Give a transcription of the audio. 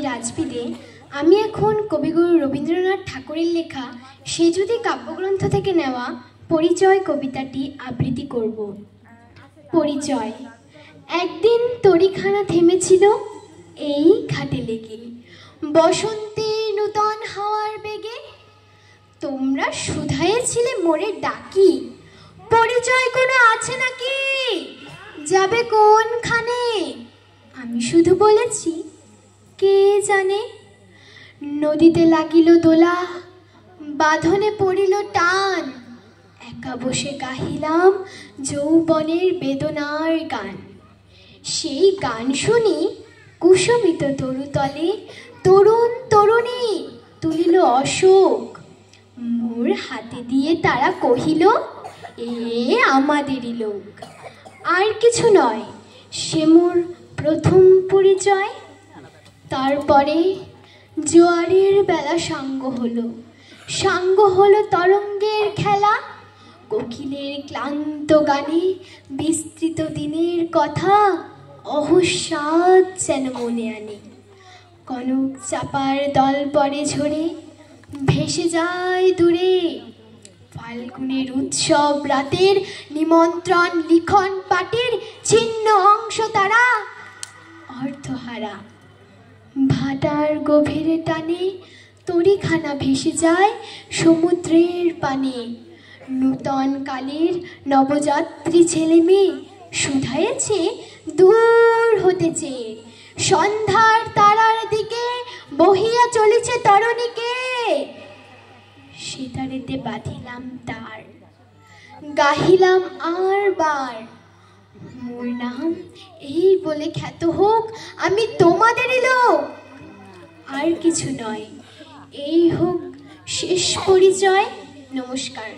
রাজবিদে। আমি এখন কবিগুরু রবীন্দ্রনাথ ঠাকুরের লেখা সে যদি কাব্যগ্রন্থ থেকে নেওয়া পরিচয় কবিতাটি আবৃত্তি করব। পরিচয়। একদিন তরিখানা থেমেছিল এই ঘাটে লেগে, বসন্তে নূতন হাওয়ার বেগে। তোমরা শুধায়েছিলে মোরে ডাকি, পরিচয় কোনো আছে নাকি, যাবে কোনখানে? আমি শুধু বলেছি কে জানে। নদীতে লাগিল দোলা, বাঁধনে পড়িল টান, একা বসে গাহিলাম যৌবনের বেদনার গান। সেই গান শুনি কুসুমিত তরুতলে তরুণ তরুণী তুলিল অশোক। মোর হাতে দিয়ে তারা কহিল এ আমাদেরই লোক। আর কিছু নয়, সে মোর প্রথম পরিচয়। তারপরে জোয়ারের বেলা সাঙ্গ হলো তরঙ্গের খেলা। কোকিলের ক্লান্ত গানে বিস্তৃত দিনের কথা অহস্যাৎ যেন মনে আনে। কনক চাপার দল পরে ঝরে ভেসে যায় দূরে। ফাল্গুনের উৎসব রাতের নিমন্ত্রণ লিখন পাটের ছিন্ন অংশ তারা অর্থহারা। ভাটার গভীরে টানে তরিখানা ভেসে যায় সমুদ্রের পানে। নূতন কালের নবযাত্রী ছেলে মেয়ে শুধায়েছে দূর হতেছে। সন্ধ্যার তারার দিকে বহিয়া চলেছে তরণীকে। সেতারেতে বাঁধিলাম তার, গাহিলাম আর বার, মোর নাম এই বলে খ্যাত হোক আমি তোমাদেরই লোক। আর কিছু নয়, এই হোক শেষ পরিচয়। নমস্কার।